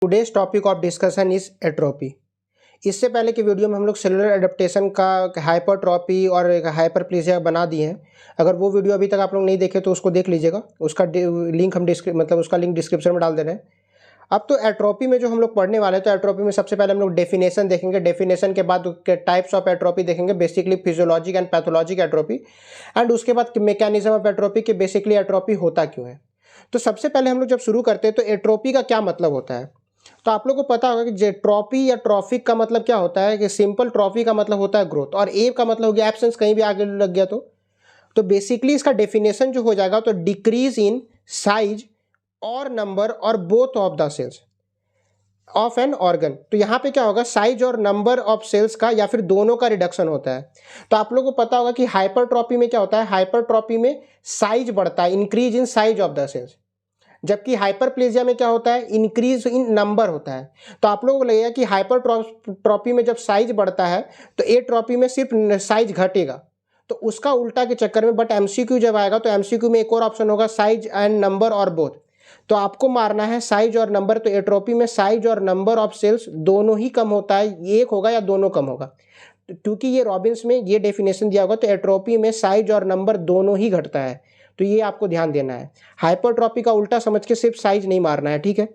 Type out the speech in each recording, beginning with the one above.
Today's topic of discussion is atrophy. इससे पहले की वीडियो में हम लोग सेलुलर एडेप्टेशन का हाइपरट्रॉपी और हाइपरप्लेजिया बना दिए हैं। अगर वो वीडियो अभी तक आप लोग नहीं देखे तो उसको देख लीजिएगा, उसका लिंक हम उसका लिंक डिस्क्रिप्शन में डाल दे रहे हैं। अब तो एट्रोपी में जो हम लोग पढ़ने वाले हैं, तो एट्रोपी में सबसे पहले हम लोग डेफिनेशन देखेंगे। डेफिनेशन के बाद टाइप्स ऑफ एट्रोपी देखेंगे, basically physiologic and pathologic atrophy, and उसके बाद मैकेनिज्म ऑफ एट्रोपी के बेसिकली एट्रोपी होता क्यों है। तो सबसे पहले हम लोग जब शुरू करते हैं तो एट्रोपी का क्या मतलब होता है। तो आप लोग को पता होगा कि ट्रॉपी या ट्रॉफिक का मतलब क्या होता है कि सिंपल ट्रॉफी का मतलब होता है ग्रोथ, और ए का मतलब हो गया एब्सेंस, कहीं भी आगे लग गया तो बेसिकली इसका डेफिनेशन जो हो जाएगा तो डिक्रीज इन साइज और नंबर और both of the cells of an organ. तो यहाँ पे क्या होगा, साइज और नंबर ऑफ सेल्स का या फिर दोनों का रिडक्शन होता है। तो आप लोगों को पता होगा कि हाइपरट्रॉपी में क्या होता है, हाइपरट्रॉपी में साइज बढ़ता है, increase in size of the cells, जबकि हाइपरप्लेजिया में क्या होता है, इंक्रीज इन नंबर होता है। तो आप लोगों को लगेगा कि हाइपरट्रॉपी में जब साइज बढ़ता है तो एट्रॉपी में सिर्फ साइज घटेगा, तो उसका उल्टा के चक्कर में बट एमसीक्यू जब आएगा तो एमसीक्यू में एक और ऑप्शन होगा, साइज एंड नंबर और बोथ। तो आपको मारना है साइज और नंबर। तो एट्रोपी में साइज और नंबर ऑफ सेल्स दोनों ही कम होता है, एक होगा या दोनों कम होगा। क्योंकि ये रॉबिन्स में ये डेफिनेशन दिया होगा, तो एट्रोपी में साइज और नंबर दोनों ही घटता है। तो ये आपको ध्यान देना है, हाइपरट्रॉपी का उल्टा समझ के सिर्फ साइज नहीं मारना है, ठीक है।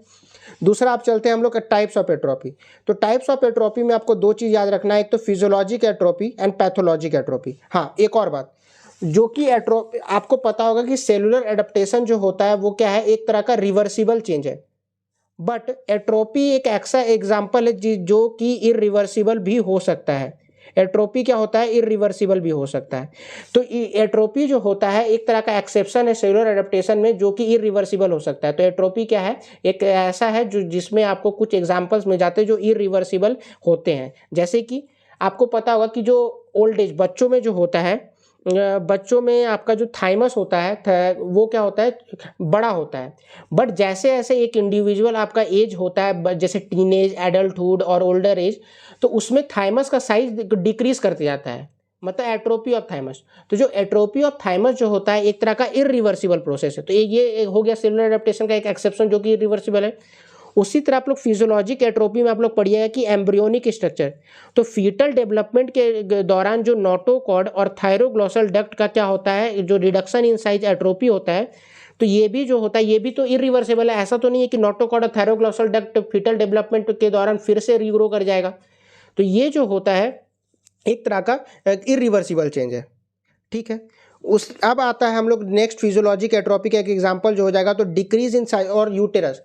दूसरा आप चलते हैं हम लोग टाइप्स ऑफ एट्रोपी। तो टाइप्स ऑफ एट्रोपी में आपको दो चीज याद रखना है, एक तो physiologic atrophy and pathologic atrophy. हाँ, एक और बात जो कि एट्रोपी आपको पता होगा कि सेलुलर एडेप्टेशन जो होता है वो क्या है, एक तरह का रिवर्सिबल चेंज है, बट एट्रोपी एक ऐसा एग्जाम्पल है जो कि इरिवर्सिबल भी हो सकता है। एट्रोपी क्या होता है, इरिवर्सिबल भी हो सकता है। तो एट्रोपी जो होता है एक तरह का एक्सेप्शन है सेलुलर एडेप्टेशन में, जो कि इरिवर्सिबल हो सकता है। तो एट्रोपी क्या है, एक ऐसा है जो जिसमें आपको कुछ एग्जाम्पल्स मिल जाते हैं जो इरिवर्सिबल होते हैं। जैसे कि आपको पता होगा कि जो ओल्ड एज बच्चों में जो होता है, बच्चों में आपका जो थाइमस होता है वो क्या होता है, बड़ा होता है। बट जैसे जैसे एक इंडिविजुअल आपका एज होता है, जैसे टीनेज, एडल्टहुड और ओल्डर एज, तो उसमें थाइमस का साइज डिक्रीज करते जाता है, मतलब एट्रोपी ऑफ थाइमस। तो जो एट्रोपी ऑफ थाइमस जो होता है एक तरह का इरिवर्सिबल प्रोसेस है। तो ये हो गया सेलुलर एडेप्टेशन का एक एक्सेप्शन जो कि इरिवर्सिबल है। उसी तरह आप लोग फिजियोलॉजिक एट्रोपी में आप लोग पढ़िएगा कि एम्ब्रियोनिक स्ट्रक्चर। तो फीटल डेवलपमेंट के दौरान जो नोटोकॉर्ड और थायरोग्लोसल डक्ट का क्या होता है, जो रिडक्शन इन साइज एट्रोपी होता है, तो ये भी जो होता है ये भी तो इरिवर्सिबल है। ऐसा तो नहीं है कि नोटोकॉर्ड और थायरोग्लोसल डक्ट फीटल डेवलपमेंट के दौरान फिर से रीग्रो कर जाएगा। तो ये जो होता है एक तरह का इरिवर्सिबल चेंज है, ठीक है। अब आता है हम लोग नेक्स्ट फिजियोलॉजिक एट्रोपी का एक एग्जाम्पल जो हो जाएगा, तो डिक्रीज इन साइज और यूटेरस,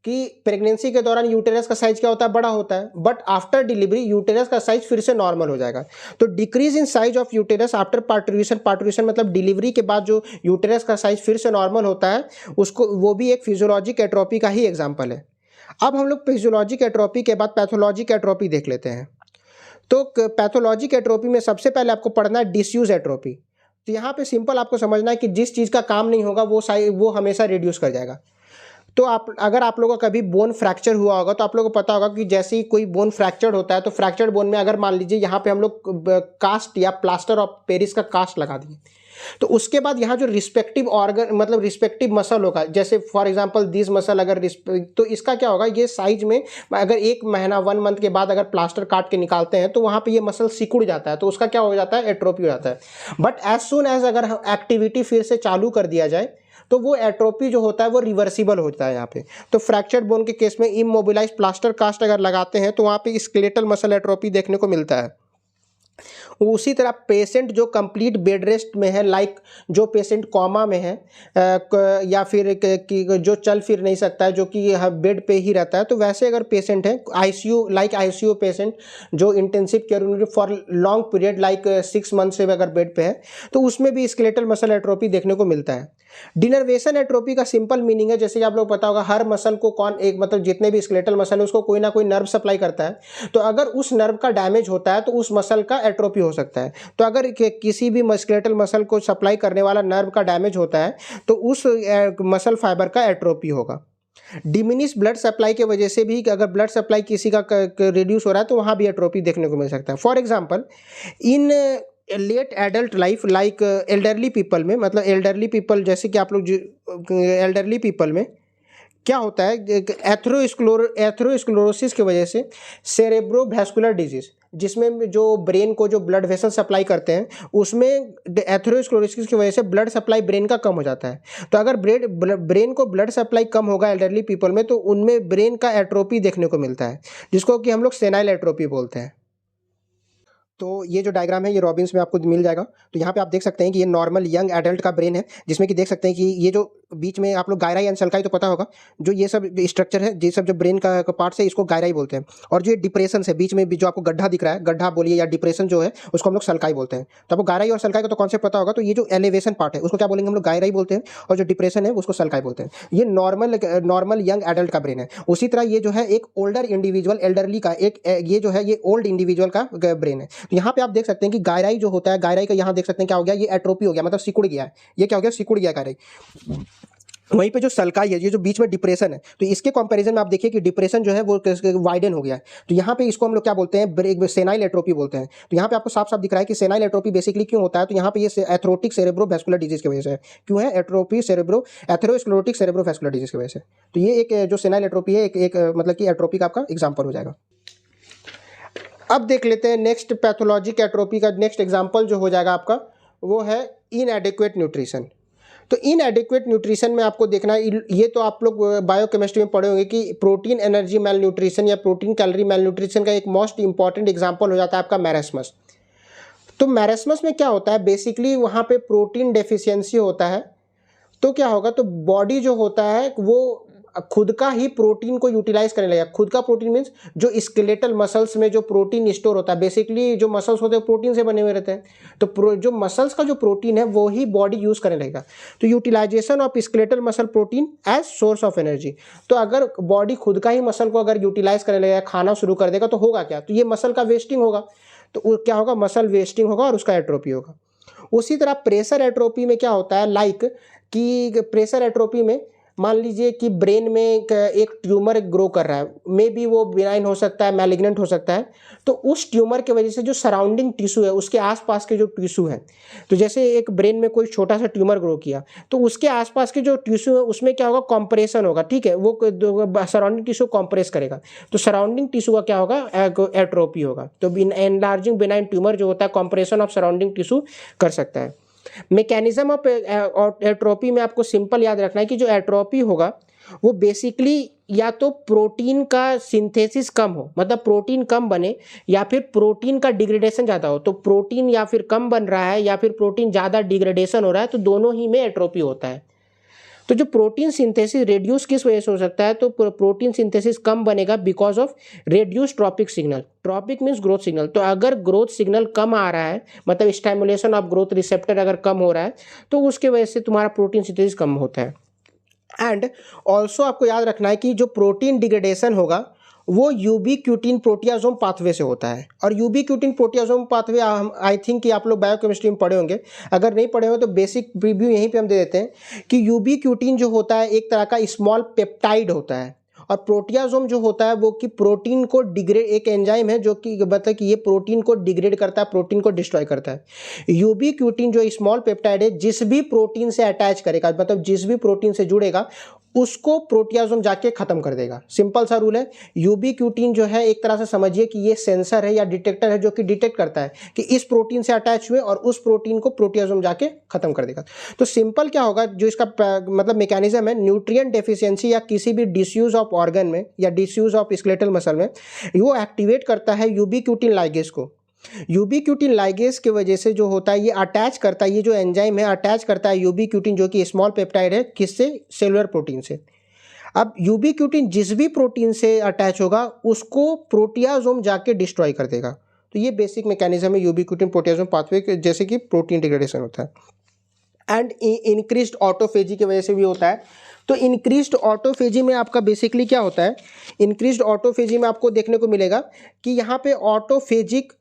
कि प्रेगनेंसी के दौरान यूटेरस का साइज क्या होता है, बड़ा होता है, बट आफ्टर डिलीवरी यूटेरस का साइज फिर से नॉर्मल हो जाएगा। तो decrease in size of uterus after parturition, parturition मतलब डिलीवरी के बाद जो यूटेरस का साइज फिर से नॉर्मल होता है, उसको वो भी एक फिजियोलॉजिक एट्रोपी का ही एग्जाम्पल है। अब हम लोग फिजियोलॉजिक एट्रोपी के बाद पैथोलॉजिक एट्रोपी देख लेते हैं। तो पैथोलॉजिक एट्रोपी में सबसे पहले आपको पढ़ना है डिसयूज एट्रोपी। तो यहाँ पे सिंपल आपको समझना है कि जिस चीज़ का काम नहीं होगा वो हमेशा रिड्यूस कर जाएगा। तो अगर आप लोगों का कभी बोन फ्रैक्चर हुआ होगा तो आप लोगों को पता होगा कि जैसे ही कोई बोन फ्रैक्चर होता है, तो फ्रैक्चर्ड बोन में अगर मान लीजिए यहाँ पे हम लोग कास्ट या प्लास्टर ऑफ पेरिस का कास्ट लगा दिए, तो उसके बाद यहाँ जो रिस्पेक्टिव ऑर्गन मतलब रिस्पेक्टिव मसल होगा, जैसे फॉर एग्जांपल दिस मसल अगर तो इसका क्या होगा, ये साइज में अगर 1 महीना 1 मंथ के बाद अगर प्लास्टर काट के निकालते हैं तो वहाँ पे ये मसल सिकुड़ जाता है, तो उसका क्या हो जाता है, एट्रोपी हो जाता है। बट एज सुन एज अगर एक्टिविटी फिर से चालू कर दिया जाए तो वो एट्रोपी जो होता है वो रिवर्सिबल होता है यहाँ पे। तो फ्रैक्चर्ड बोन के केस में इमोबिलाइज प्लास्टर कास्ट अगर लगाते हैं तो वहाँ पे स्केलेटल मसल एट्रोपी देखने को मिलता है। उसी तरह पेशेंट जो कंप्लीट बेड रेस्ट में है, लाइक जो पेशेंट कोमा में है या फिर जो चल फिर नहीं सकता है, जो कि बेड पे ही रहता है, तो वैसे अगर पेशेंट है आईसीयू, लाइक आईसीयू पेशेंट जो intensive care unit for long period like 6 month से अगर बेड पे है, तो उसमें भी स्केलेटल मसल एट्रोपी देखने को मिलता है। डिनर्वेशन एट्रोपी का सिंपल मीनिंग है, जैसे आप लोग पता होगा हर मसल को एक मतलब जितने भी स्केलेटल मसल है उसको कोई ना कोई नर्व सप्लाई करता है। तो अगर उस नर्व का डैमेज होता है तो उस मसल का एट्रोपी हो सकता है। तो अगर किसी भी स्केलेटल मसल को सप्लाई करने वाला नर्व का डैमेज होता है तो उस मसल फाइबर का एट्रोपी होगा। डिमिनिश ब्लड सप्लाई की वजह से भी अगर ब्लड सप्लाई किसी का रिड्यूस हो रहा है तो वहाँ भी एट्रोपी देखने को मिल सकता है। For example in late adult life like elderly people में, मतलब एल्डरली पीपल जैसे कि आप लोग एल्डरली पीपल में क्या होता है, एथेरोस्क्लेरोसिस की वजह से सेरेब्रोवैस्कुलर डिजीज, जिसमें जो ब्रेन को जो ब्लड वेसल सप्लाई करते हैं, उसमें एथेरोस्क्लेरोसिस की वजह से ब्लड सप्लाई ब्रेन का कम हो जाता है। तो अगर ब्रेन को ब्लड सप्लाई कम होगा एल्डरली पीपल में, तो उनमें ब्रेन का एट्रोपी देखने को मिलता है, जिसको कि हम लोग सेनाइल एट्रोपी बोलते हैं। तो ये जो डायग्राम है ये रॉबिन्स में आपको मिल जाएगा। तो यहाँ पे आप देख सकते हैं कि ये नॉर्मल यंग एडल्ट का ब्रेन है, जिसमें कि देख सकते हैं कि ये जो बीच में आप लोग गायराई एंड सल्काई तो पता होगा, जो ये सब स्ट्रक्चर है, ये सब जो ब्रेन का पार्ट्स है, इसको गायराई बोलते हैं। और जो ये डिप्रेशन है बीच में भी जो आपको गड्ढा दिख रहा है, गड्ढा बोलिए या डिप्रेशन जो है, उसको हम लोग सल्काई बोलते हैं। तो आपको गायराई और सल्काई का तो कॉन्सेप्ट पता होगा। तो ये जो एलिवेशन पार्ट है उसको क्या बोलेंगे हम लोग, गायराई बोलते हैं, और जो डिप्रेशन है उसको सल्काई बोलते हैं। ये नॉर्मल यंग एडल्ट का ब्रेन है। उसी तरह ये जो है एक ओल्डर इंडिविजुअल, एल्डरली का एक ये जो है ये ओल्ड इंडिविजुअल का ब्रेन है। तो यहाँ पे आप देख सकते हैं कि गायराई जो होता है, गायराई का यहाँ देख सकते हैं क्या हो गया, ये एट्रोपी हो गया, मतलब सिकुड़ गया है। ये क्या हो गया, सिकुड़ गया गायराई। वहीं पे जो सल्काई है, ये जो बीच में डिप्रेशन है, तो इसके कंपैरिजन में आप देखिए कि डिप्रेशन जो है वो वाइडन हो गया है। तो यहाँ पे इसको हम लोग क्या बोलते हैं, सेनाइल एट्रोपी बोलते हैं। तो यहाँ पे आपको साफ साफ दिख रहा है कि सेनाइल एट्रोपी बेसिकली क्यों होता है। तो यहाँ पे ये एथेरोटिक सेरेब्रोवैस्कुलर डिजीज की वजह से है। क्यों है एट्रोपी, एथेरोस्क्लेरोटिक सेरेब्रोवैस्कुलर डिजीज की वजह से। तो ये एक जो सेनाइल एट्रोपी है, एक मतलब कि एट्रोपी का आपका एग्जाम्पल हो जाएगा। अब देख लेते हैं नेक्स्ट पैथोलॉजिक एट्रोपी का नेक्स्ट एग्जाम्पल जो हो जाएगा आपका, वो है इनएडिक्वेट न्यूट्रिशन। तो इनएडिक्वेट न्यूट्रिशन में आपको देखना है, ये तो आप लोग बायोकेमिस्ट्री में पढ़े होंगे कि प्रोटीन एनर्जी मेल न्यूट्रिशन या प्रोटीन कैलोरी मेल न्यूट्रिशन का एक मोस्ट इंपॉर्टेंट एग्जांपल हो जाता है आपका मैरेस्मस। तो मैरेस्मस में क्या होता है, बेसिकली वहाँ पे प्रोटीन डेफिशिएंसी होता है। तो क्या होगा, तो बॉडी जो होता है वो खुद का ही प्रोटीन को यूटिलाइज करने लगेगा। खुद का प्रोटीन मीन्स जो स्केलेटल मसल्स में जो प्रोटीन स्टोर होता है, बेसिकली जो मसल्स होते हैं प्रोटीन से बने हुए रहते हैं। तो जो मसल्स का जो प्रोटीन है वो ही बॉडी यूज करने लगेगा। तो utilization of skeletal muscle protein as source of energy. तो अगर बॉडी खुद का ही मसल को अगर यूटिलाइज करने लगेगा, खाना शुरू कर देगा, तो होगा क्या, तो ये मसल का वेस्टिंग होगा। तो क्या होगा, मसल वेस्टिंग होगा और उसका एट्रोपी होगा। उसी तरह प्रेशर एट्रोपी में क्या होता है, लाइक कि प्रेशर एट्रोपी में मान लीजिए कि ब्रेन में एक ट्यूमर ग्रो कर रहा है, मे बी वो बिनाइन हो सकता है, मैलिग्नेंट हो सकता है। तो उस ट्यूमर की वजह से जो सराउंडिंग टिश्यू है, उसके आसपास के जो टिश्यू है, तो जैसे एक ब्रेन में कोई छोटा सा ट्यूमर ग्रो किया, तो उसके आसपास के जो टिश्यू है उसमें क्या होगा, कॉम्प्रेशन होगा, ठीक है, वो सराउंडिंग टिश्यू कॉम्प्रेस करेगा। तो सराउंडिंग टिश्यू का क्या होगा, एट्रोपी होगा। तो एनलार्जिंग बिनाइन ट्यूमर जो होता है कॉम्प्रेशन ऑफ सराउंडिंग टिश्यू कर सकता है। मैकेनिज्म ऑफ एट्रोपी में आपको सिंपल याद रखना है कि जो एट्रोपी होगा वो बेसिकली या तो प्रोटीन का सिंथेसिस कम हो, मतलब प्रोटीन कम बने, या फिर प्रोटीन का डिग्रेडेशन ज़्यादा हो। तो प्रोटीन या फिर कम बन रहा है या फिर प्रोटीन ज़्यादा डिग्रेडेशन हो रहा है, तो दोनों ही में एट्रोपी होता है। तो जो प्रोटीन सिंथेसिस रेड्यूस किस वजह से हो सकता है, तो प्रोटीन सिंथेसिस कम बनेगा because of reduce trophic signal. Trophic means growth signal. तो अगर ग्रोथ सिग्नल कम आ रहा है, मतलब स्टिमुलेशन ऑफ ग्रोथ रिसेप्टर अगर कम हो रहा है, तो उसके वजह से तुम्हारा प्रोटीन सिंथेसिस कम होता है। एंड ऑल्सो आपको याद रखना है कि जो प्रोटीन डिग्रेडेशन होगा वो यूबीक्यूटिन प्रोटियासोम पाथवे से होता है। और यूबीक्यूटिन प्रोटियासोम पाथवे आई थिंक कि आप लोग बायोकेमिस्ट्री में पढ़े होंगे। अगर नहीं पढ़े हो तो बेसिक रिव्यू यहीं पे हम दे देते हैं कि यूबीक्यूटिन जो होता है एक तरह का स्मॉल पेप्टाइड होता है, और प्रोटियासोम जो होता है वो कि प्रोटीन को डिग्रेड, एक एंजाइम है जो कि मतलब कि ये प्रोटीन को डिग्रेड करता है, प्रोटीन को डिस्ट्रॉय करता है। यूबीक्यूटिन जो स्मॉल पेप्टाइड है, जिस भी प्रोटीन से अटैच करेगा, मतलब जिस भी प्रोटीन से जुड़ेगा, उसको प्रोटियासोम जाके खत्म कर देगा। सिंपल सा रूल है। यूबीक्यूटिन जो है एक तरह से समझिए कि ये सेंसर है या डिटेक्टर है, जो कि डिटेक्ट करता है कि इस प्रोटीन से अटैच हुए, और उस प्रोटीन को प्रोटियासोम जाके खत्म कर देगा। तो सिंपल क्या होगा, जो इसका मतलब मैकेनिज्म है, न्यूट्रिएंट डेफिशिएंसी या किसी भी डिसयूज ऑफ ऑर्गन में या डिसयूज ऑफ स्केलेटल मसल में, वो एक्टिवेट करता है यूबीक्यूटिन लाइगेज को। यूबीक्यूटिन लाइगेज की वजह से जो होता है ये अटैच करता है, ये जो एंजाइम है अटैच करता है यूबीक्यूटिन, जो कि स्मॉल पेप्टाइड है, किससे, सेलुलर प्रोटीन से। अब यूबीक्यूटिन जिस भी प्रोटीन से अटैच होगा उसको प्रोटियासोम जाके डिस्ट्रॉय कर देगा। तो ये बेसिक मैकेनिज्म है यूबीक्यूटिन प्रोटियासोम पाथवे, जैसे कि प्रोटीन डिग्रेडेशन होता है। एंड इंक्रीज्ड ऑटोफेजी की वजह से भी होता है। तो इंक्रीज्ड ऑटोफेजी में आपका बेसिकली क्या होता है, इंक्रीज्ड ऑटोफेजी में आपको देखने को मिलेगा कि यहाँ पे ऑटोफेजिक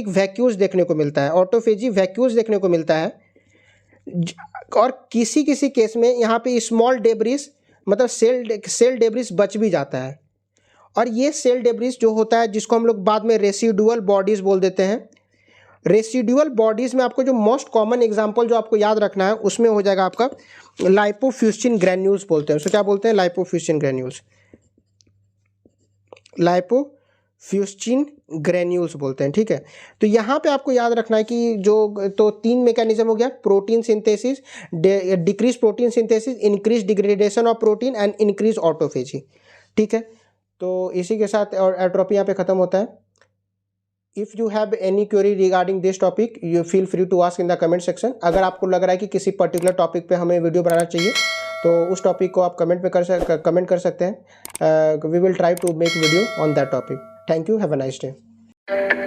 वैक्यूल्स देखने को मिलता है, ऑटोफेजी वैक्यूल्स देखने को मिलता है। और किसी किसी केस में यहाँ पे स्मॉल डेब्रिस, मतलब सेल डेब्रिस बच भी जाता है। और ये सेल डेब्रिस जो होता है, जिसको हम लोग बाद में रेसिडुअल बॉडीज बोल देते हैं, रेसिडुअल बॉडीज़ में आपको जो मोस्ट कॉमन एग्जाम्पल जो आपको याद रखना है उसमें हो जाएगा आपका लाइपोफ्यूसिन ग्रैन्यूल्स बोलते हैं, उसको क्या बोलते हैं? लाइपोफ्यूसिन ग्रैन्यूल्स, लाइपोफ्यूसिन ग्रैन्यूल्स बोलते हैं, ठीक है। तो यहाँ पे आपको याद रखना है कि जो तो 3 मैकेनिज्म हो गया, protein synthesis, decrease protein synthesis, increase degradation of protein and increase autophagy, ठीक है। तो इसी के साथ और एट्रोपी यहाँ पे खत्म होता है। If you have any query regarding this topic you feel free to ask in the comment section. अगर आपको लग रहा है कि किसी पर्टिकुलर टॉपिक पे हमें वीडियो बनाना चाहिए तो उस टॉपिक को आप कमेंट कर सकते हैं। We will try to make video on that topic. Thank you, have a nice day.